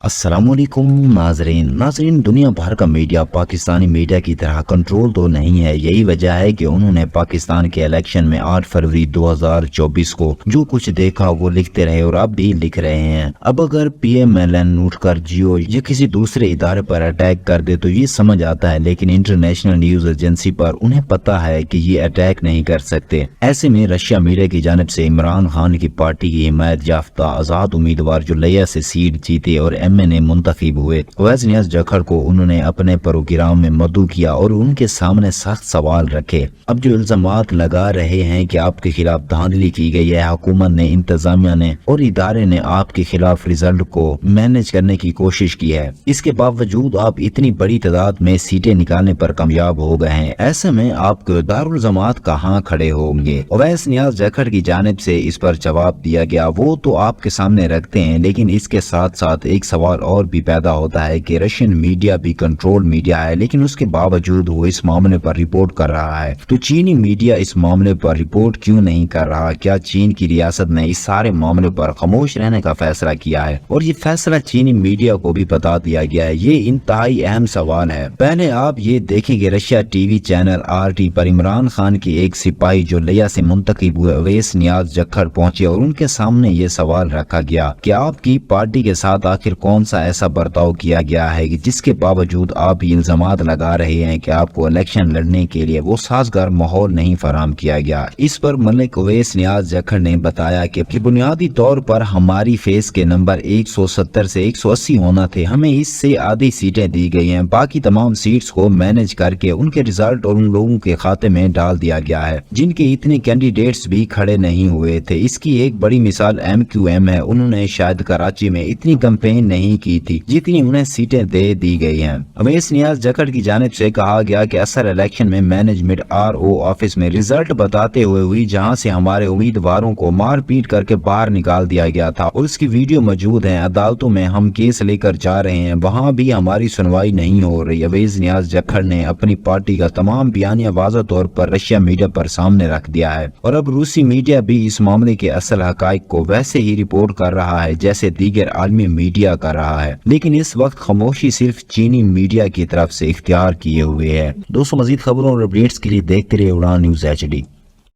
السلام علیکم ناظرین دنیا بھر کا میڈیا پاکستانی میڈیا کی طرح کنٹرول تو نہیں ہے. یہی وجہ ہے کہ انہوں نے پاکستان کے الیکشن میں 8 فروری 2024 کو جو کچھ دیکھا وہ لکھتے رہے اور اب بھی لکھ رہے ہیں. اب اگر پی ایم ایل این اٹھ کر جیو یا کسی دوسرے ادارے پر اٹیک کر دے تو یہ سمجھ آتا ہے, لیکن انٹرنیشنل نیوز ایجنسی پر انہیں پتا ہے کہ یہ اٹیک نہیں کر سکتے. ایسے میں رشیا میڈیا کی جانب سے عمران خان کی پارٹی کی حمایت یافتہ آزاد امیدوار جو لیا سے سیٹ جیتے اور ایم این اے منتخب ہوئے, اویس نیاز جکھڑ کو انہوں نے اپنے پروگرام میں مدعو کیا اور ان کے سامنے سخت سوال رکھے. اب جو الزامات لگا رہے ہیں کہ آپ کے خلاف دھاندلی کی گئی ہے, حکومت نے, انتظامیہ نے اور ادارے نے آپ کے خلاف رزلٹ کو مینج کرنے کی کوشش کی ہے, اس کے باوجود آپ اتنی بڑی تعداد میں سیٹیں نکالنے پر کامیاب ہو گئے ہیں. ایسے میں آپ کے دارالزامات کہاں کھڑے ہوں گے؟ اویس نیاز جکھڑ کی جانب سے اس پر جواب دیا گیا. وہ تو آپ کے سامنے رکھتے ہیں, لیکن اس کے ساتھ ساتھ ایک سوال اور بھی پیدا ہوتا ہے کہ رشین میڈیا بھی کنٹرول میڈیا ہے, لیکن اس کے باوجود وہ اس معاملے پر رپورٹ کر رہا ہے. تو چینی میڈیا اس معاملے پر رپورٹ کیوں نہیں کر رہا؟ کیا چین کی ریاست نے اس سارے معاملے پر خاموش رہنے کا فیصلہ کیا ہے اور یہ فیصلہ چینی میڈیا کو بھی بتا دیا گیا ہے؟ یہ انتہائی اہم سوال ہے. پہلے آپ یہ دیکھیں کہ Russia T V channel RT پر عمران خان کی ایک سپاہی جو لیا سے منتخب ہوئے اویس نیاز جکھڑ پہنچے اور ان کے سامنے یہ سوال رکھا گیا کہ آپ کی پارٹی کے ساتھ آخر کون سا ایسا برتاؤ کیا گیا ہے کہ جس کے باوجود آپ یہ الزامات لگا رہے ہیں کہ آپ کو الیکشن لڑنے کے لیے وہ سازگار ماحول نہیں فراہم کیا گیا. اس پر ملک اویس نیاز جکھڑ نے بتایا کہ بنیادی طور پر ہماری فیس کے نمبر 170 سے 180 ہونا تھے, ہمیں اس سے آدھی سیٹیں دی گئی ہیں, باقی تمام سیٹس کو مینج کر کے ان کے رزلٹ اور ان لوگوں کے کھاتے میں ڈال دیا گیا ہے جن کے اتنے کینڈیڈیٹس بھی کھڑے نہیں ہوئے تھے. اس کی ایک بڑی مثال MQM ہے, انہوں نے شاید کراچی میں اتنی کمپین نہیں کی تھی جتنی انہیں سیٹیں دے دی گئی ہیں. اویس نیاز جکھڑ کی جانب سے کہا گیا کہ اثر الیکشن میں مینجمنٹ RO آفس میں رزلٹ بتاتے ہوئے ہوئی, جہاں سے ہمارے امیدواروں کو مار پیٹ کر کے باہر نکال دیا گیا تھا اور اس کی ویڈیو موجود ہے. عدالتوں میں ہم کیس لے کر جا رہے ہیں, وہاں بھی ہماری سنوائی نہیں ہو رہی. اویس نیاز جکھڑ نے اپنی پارٹی کا تمام بیانیہ واضح طور پر رشیا میڈیا پر سامنے رکھ دیا ہے اور اب روسی میڈیا بھی اس معاملے کے اصل حقائق کو ویسے ہی رپورٹ کر رہا ہے جیسے دیگر عالمی میڈیا کر رہا ہے, لیکن اس وقت خاموشی صرف چینی میڈیا کی طرف سے اختیار کیے ہوئے ہے. دوستوں مزید خبروں اور اپڈیٹس کے لیے دیکھتے رہیے اڑان نیوز HD.